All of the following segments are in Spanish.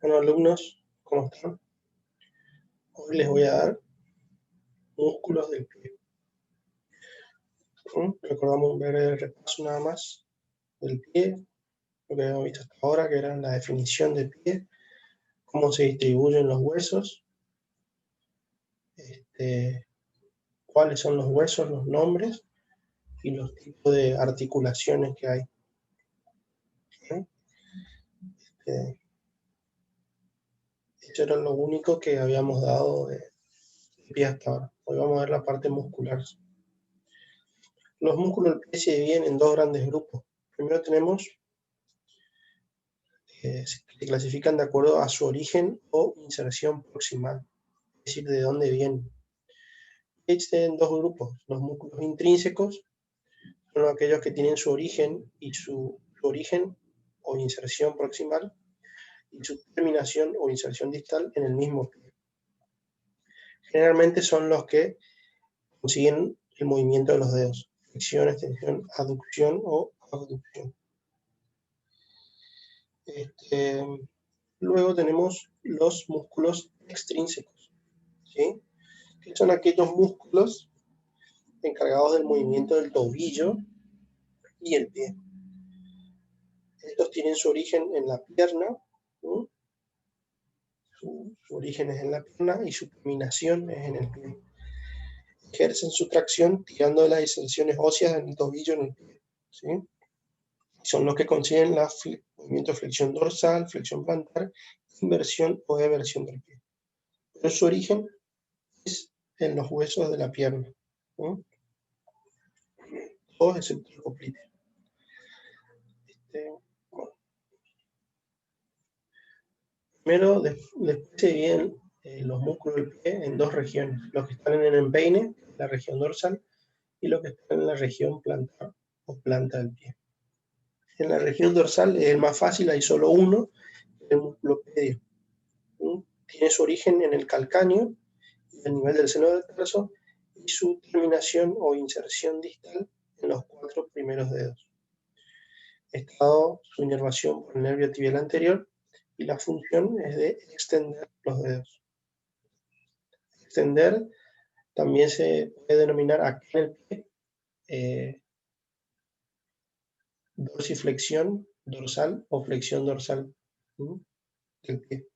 Bueno, alumnos, ¿cómo están? Hoy les voy a dar músculos del pie. Recordamos un breve repaso nada más del pie, lo que habíamos visto hasta ahora, que era la definición del pie, cómo se distribuyen los huesos, cuáles son los huesos, los nombres y los tipos de articulaciones que hay. Eso era lo único que habíamos dado de pie hasta ahora. Hoy vamos a ver la parte muscular. Los músculos del pie se dividen en dos grandes grupos. Primero tenemos se clasifican de acuerdo a su origen o inserción proximal, es decir, de dónde vienen. Existen dos grupos: los músculos intrínsecos, son aquellos que tienen su origen o inserción proximal y su terminación o inserción distal en el mismo pie. Generalmente son los que consiguen el movimiento de los dedos, flexión, extensión, aducción o abducción. Luego tenemos los músculos extrínsecos, ¿sí? Que son aquellos músculos encargados del movimiento del tobillo y el pie. Estos tienen su origen en la pierna, ¿no? Su origen es en la pierna y su terminación es en el pie. Ejercen su tracción tirando de las distensiones óseas en el tobillo y en el pie, ¿sí? Son los que consiguen el movimiento de flexión dorsal, flexión plantar, inversión o eversión del pie. Pero su origen es en los huesos de la pierna, ¿no? Todos excepto el popliteo. Bueno. Primero, después se dividen los músculos del pie en dos regiones: los que están en el empeine, la región dorsal, y los que están en la región plantar o planta del pie. En la región dorsal es el más fácil, hay solo uno, el músculo pedio. Tiene su origen en el calcáneo, a nivel del seno del tarso, y su terminación o inserción distal en los 4 primeros dedos. Está dado su inervación por el nervio tibial anterior y la función es de extender los dedos. Extender también se puede denominar acá en el pie dorsiflexión dorsal o flexión dorsal del pie.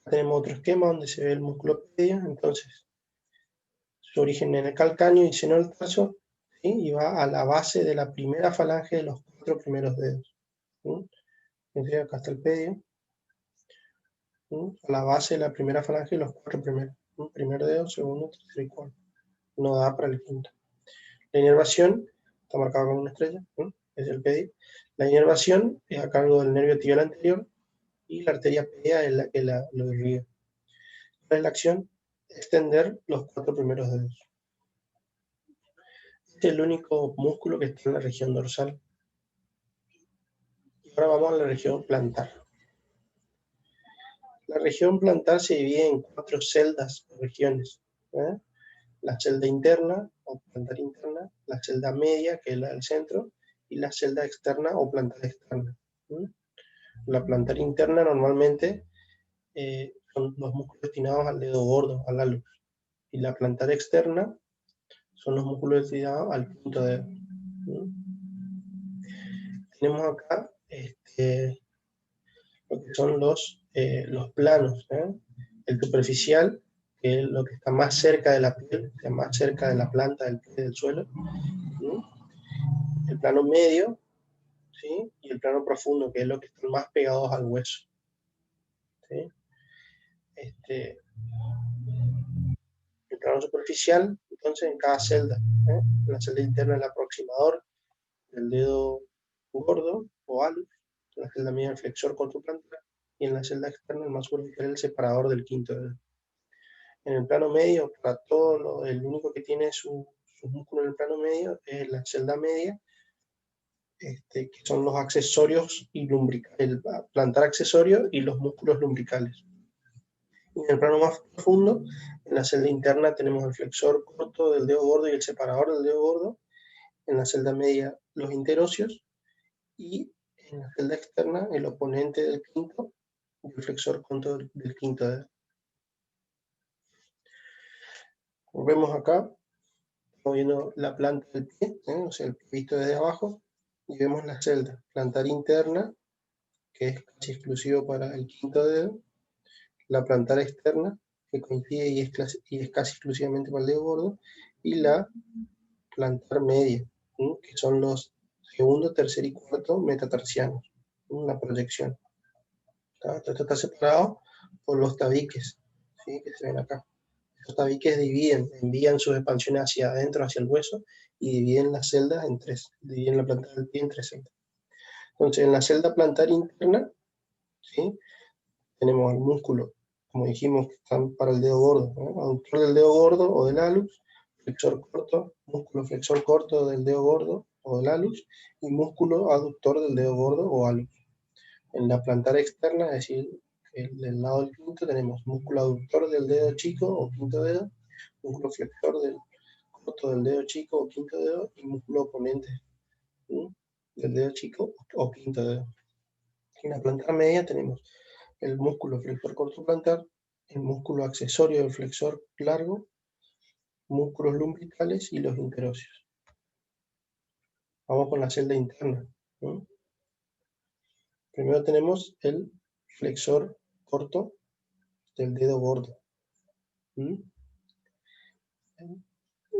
Tenemos otro esquema donde se ve el músculo pedio, entonces su origen en el calcáneo y seno del tarso, ¿sí? Y va a la base de la primera falange de los 4 primeros dedos. Entonces acá está el pedio, a la base de la primera falange de los 4 primeros. Primer dedo, segundo, tercero y cuarto. No da para el quinto. La inervación está marcada con una estrella, es el pedio. La inervación es a cargo del nervio tibial anterior y la arteria pedia es la que lo irriga. ¿Cuál es la acción? Extender los 4 primeros dedos. Este es el único músculo que está en la región dorsal. Y ahora vamos a la región plantar. La región plantar se divide en 4 celdas o regiones. La celda interna o plantar interna, la celda media, que es la del centro, y la celda externa o plantar externa. La plantar interna normalmente son los músculos destinados al dedo gordo, al hallux, y la plantar externa son los músculos destinados al punto dedo. Tenemos acá lo que son los planos, el superficial, que es lo que está más cerca de la piel, o sea, más cerca de la planta del pie del suelo, el plano medio, ¿sí? Y el plano profundo, que es lo que están más pegados al hueso, ¿sí? El plano superficial, entonces, en cada celda, en la celda interna el aproximador, el dedo gordo o hallux, en la celda media el flexor controplantar, y en la celda externa el más superficial el separador del quinto dedo. En el plano medio, para todo el único que tiene su músculo en el plano medio es la celda media, que son los accesorios y el plantar accesorio y los músculos lumbricales. Y en el plano más profundo, en la celda interna tenemos el flexor corto del dedo gordo y el separador del dedo gordo, en la celda media los interóseos, y en la celda externa el oponente del quinto y el flexor corto del quinto dedo. Vemos acá, estamos viendo la planta del pie, o sea, el pie visto desde abajo, y vemos la celda plantar interna, que es casi exclusivo para el quinto dedo, la plantar externa, que coincide y es casi exclusivamente para el dedo gordo, y la plantar media, que son los segundo, tercer y cuarto metatarsianos, una proyección. Esto está separado por los tabiques, ¿sí? Que se ven acá. Los tabiques envían sus expansiones hacia adentro, hacia el hueso, y dividen las celdas en tres, dividen la planta del pie en tres celdas. Entonces, en la celda plantar interna, ¿sí? Tenemos el músculo, como dijimos, que están para el dedo gordo, ¿no? Aductor del dedo gordo o del hallux, flexor corto, músculo flexor corto del dedo gordo o del hallux, y músculo aductor del dedo gordo o hallux. En la plantar externa, es decir, del lado del quinto, tenemos músculo aductor del dedo chico o quinto dedo, músculo flexor del corto del dedo chico o quinto dedo, y músculo oponente, ¿sí? Del dedo chico o quinto dedo. En la plantar media tenemos el músculo flexor corto plantar, el músculo accesorio del flexor largo, músculos lumbricales y los interóseos. Vamos con la celda interna, ¿no? Primero tenemos el flexor corto del dedo gordo.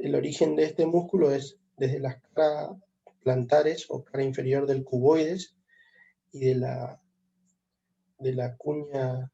El origen de este músculo es desde las caras plantares o cara inferior del cuboides y de la cuña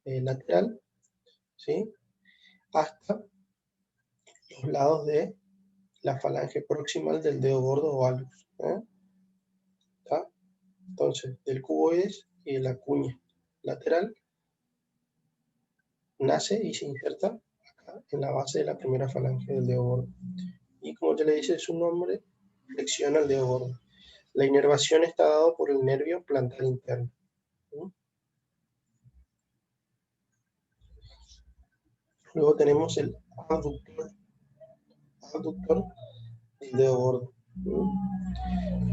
lateral, ¿sí? Hasta los lados de la falange proximal del dedo gordo o hallux. ¿Está? Entonces, del cuboides y de la cuña lateral nace y se inserta acá en la base de la primera falange del dedo gordo. Y como ya le dice su nombre, flexiona el dedo gordo. La inervación está dada por el nervio plantar interno. Luego tenemos el abductor del dedo gordo.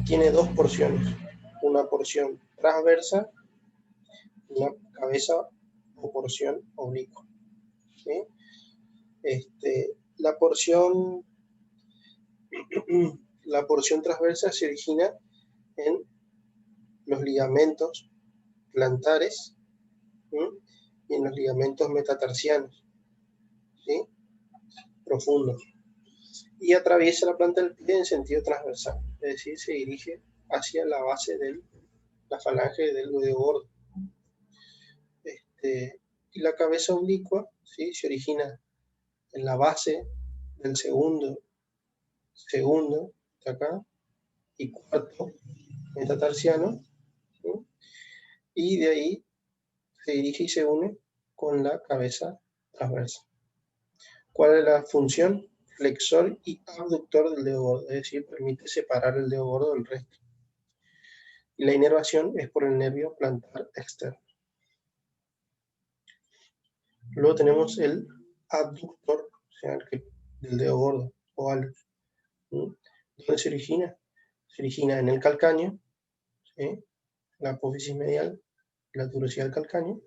Tiene dos porciones, una porción transversa y una cabeza o porción oblicua. ¿Sí? La porción transversa se origina en los ligamentos plantares, ¿sí? Y en los ligamentos metatarsianos, ¿sí? Profundos, y atraviesa la planta del pie en sentido transversal, es decir, se dirige hacia la base de la falange del dedo gordo. Y la cabeza oblicua, ¿sí? Se origina en la base del segundo de acá, y cuarto metatarsiano, ¿sí? Y de ahí se dirige y se une con la cabeza transversa. ¿Cuál es la función? Flexor y abductor del dedo gordo, es decir, permite separar el dedo gordo del resto. Y la inervación es por el nervio plantar externo. Luego tenemos el abductor, o sea, del dedo gordo o hallux. ¿Dónde se origina? Se origina en el calcáneo, ¿sí? La apófisis medial, la tuberosidad del calcáneo,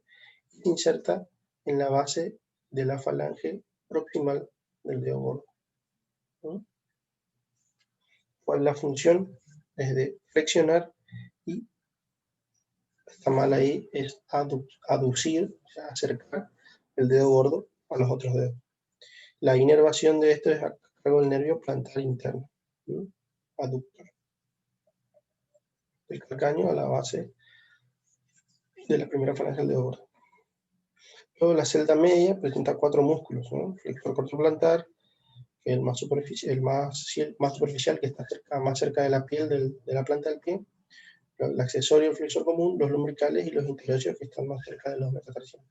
y se inserta en la base de la falange proximal del dedo gordo. ¿Cuál es la función? Es de flexionar, y está mal ahí, es aducir, o sea, acercar el dedo gordo a los otros dedos. La inervación de esto es a cargo del nervio plantar interno, aductor, del calcáneo a la base de la primera falange del dedo gordo. Luego la celda media presenta cuatro músculos, ¿no? Flexor corto plantar, que es el más superficial, que está más cerca de la piel de la planta del pie. El accesorio, el flexor común, los lumbricales y los interóseos, que están más cerca de los metatarsianos.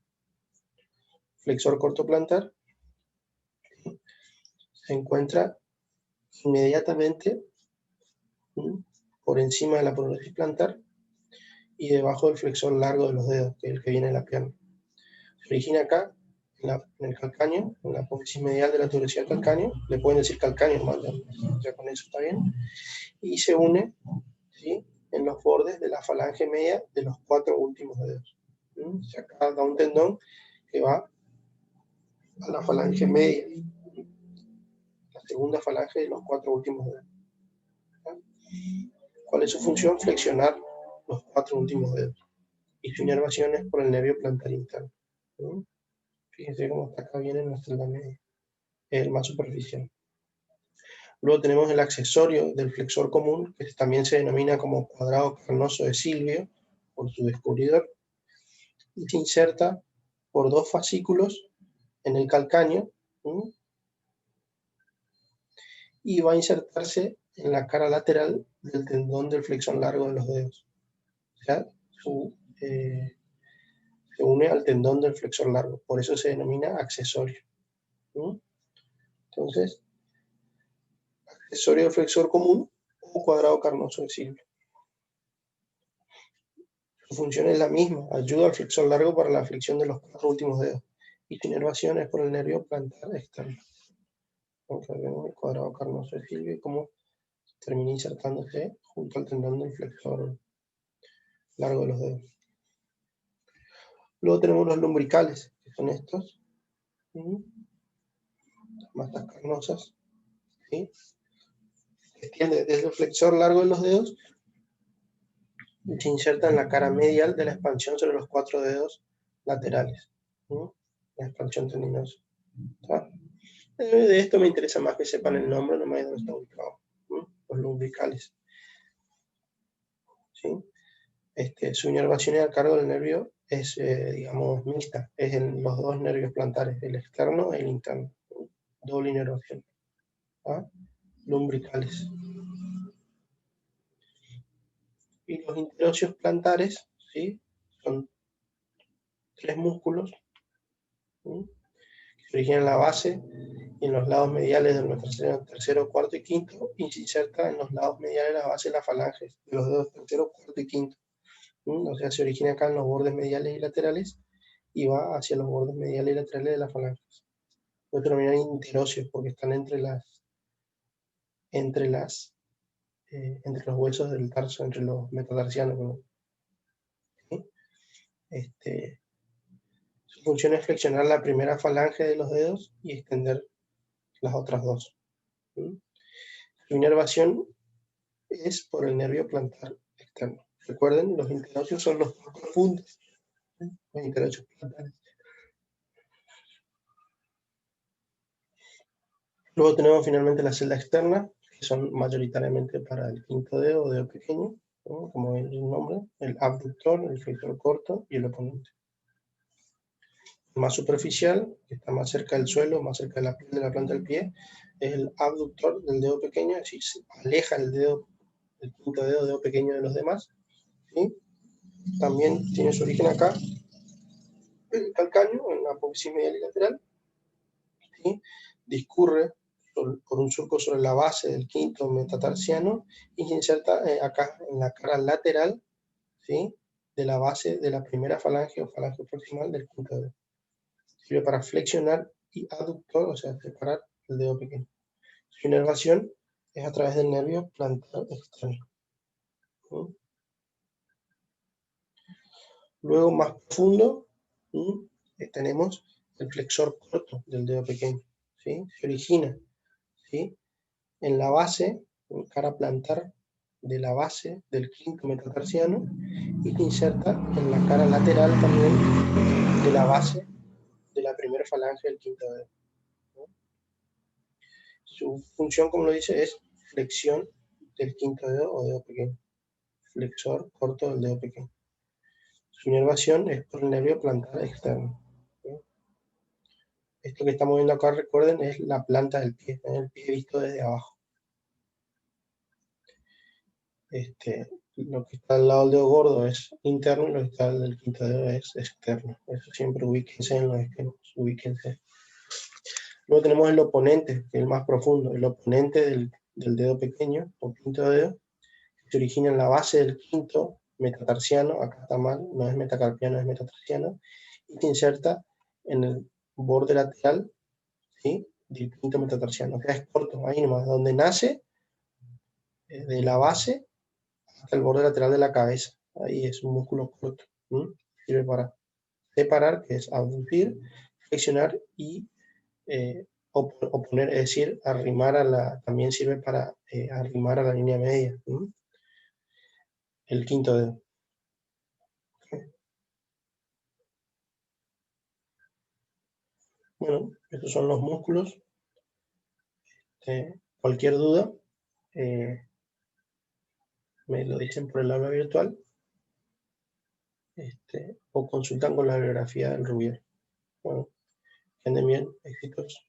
Flexor corto plantar se encuentra inmediatamente por encima de la prótesis plantar y debajo del flexor largo de los dedos, que es el que viene de la pierna. Se origina acá, en el calcáneo, en la apófisis medial de la tuberosidad del calcáneo, le pueden decir calcáneo, ya con eso está bien, y se une, ¿sí?, en los bordes de la falange media de los 4 últimos dedos. O sea, acá da un tendón que va a la falange media, la segunda falange de los 4 últimos dedos. ¿Cuál es su función? Flexionar los 4 últimos dedos. Y su inervación es por el nervio plantar interno. Fíjense cómo está acá bien en la celda media. Es el más superficial. Luego tenemos el accesorio del flexor común, que también se denomina como cuadrado carnoso de Silvio, por su descubridor, y se inserta por 2 fascículos en el calcáneo, y va a insertarse en la cara lateral del tendón del flexor largo de los dedos. O sea, se une al tendón del flexor largo, por eso se denomina accesorio. Entonces, accesorio del flexor común o cuadrado carnoso de Silvio. Su función es la misma, ayuda al flexor largo para la flexión de los 4 últimos dedos, y su inervación es por el nervio plantar externo. Entonces vemos el cuadrado carnoso de Silvio y cómo termina insertándose junto al tendón del flexor largo de los dedos. Luego tenemos los lumbricales, que son estos, masas carnosas, ¿sí?, que extiende desde el flexor largo de los dedos y se inserta en la cara medial de la expansión sobre los 4 dedos laterales, la expansión tendinosa. De esto me interesa más que sepan el nombre, no me dónde está ubicado, los lumbricales. ¿Sí? Su inervación a cargo del nervio es, digamos, mixta, es en los 2 nervios plantares, el externo e el interno, doble inervación. Lumbricales. Y los interóseos plantares, ¿sí?, son 3 músculos, ¿sí?, que se originan en la base y en los lados mediales de nuestro tercero, cuarto y quinto, y se inserta en los lados mediales de la base de las falanges de los dedos tercero, cuarto y quinto. O sea, se origina acá en los bordes mediales y laterales y va hacia los bordes mediales y laterales de las falanges. Lo denominan interóseos porque están entre los huesos del tarso, entre los metatarsianos. ¿Sí? Su función es flexionar la primera falange de los dedos y extender las otras 2. Su inervación es por el nervio plantar externo. Recuerden, los interóseos son los más profundos, los interóseos plantares. Luego tenemos finalmente la celda externa, que son mayoritariamente para el quinto dedo o dedo pequeño, ¿no?, como es el nombre, el abductor, el flexor corto y el oponente. El más superficial, que está más cerca del suelo, más cerca de la piel de la planta del pie, es el abductor del dedo pequeño, es decir, se aleja el quinto dedo pequeño de los demás. ¿Sí? También tiene su origen acá, el calcáneo, en la apófisis medial y lateral. ¿Sí? Discurre por un surco sobre la base del quinto metatarsiano y se inserta acá en la cara lateral, ¿sí?, de la base de la primera falange o falange proximal del quinto dedo. Sirve para flexionar y aductor, o sea, separar el dedo pequeño. Su inervación es a través del nervio plantar externo. Luego, más profundo, tenemos el flexor corto del dedo pequeño. ¿Sí? Se origina, ¿sí?, en la base, en cara plantar de la base del quinto metatarsiano y se inserta en la cara lateral también de la base de la primera falange del quinto dedo. Su función, como lo dice, es flexión del quinto dedo o dedo pequeño. Flexor corto del dedo pequeño. Su inervación es por el nervio plantar externo. Esto que estamos viendo acá, recuerden, es la planta del pie, el pie visto desde abajo. Lo que está al lado del dedo gordo es interno y lo que está al del quinto dedo es externo. Eso siempre ubíquense en los esquemas, ubíquense. Luego tenemos el oponente, que es el más profundo. El oponente del dedo pequeño, o quinto dedo, que se origina en la base del quinto metatarsiano, acá está mal, no es metacarpiano, es metatarsiano, y se inserta en borde lateral, ¿sí? Del quinto metatarsiano. Acá es corto, ahí nomás, donde nace, de la base hasta el borde lateral de la cabeza. Ahí es un músculo corto. Sirve para separar, que es abducir, flexionar y oponer, es decir, arrimar también sirve para arrimar a la línea media. El quinto dedo. Bueno, estos son los músculos. Cualquier duda, me lo dicen por el aula virtual, o consultan con la bibliografía del Rubier. Bueno, que anden bien, éxitos.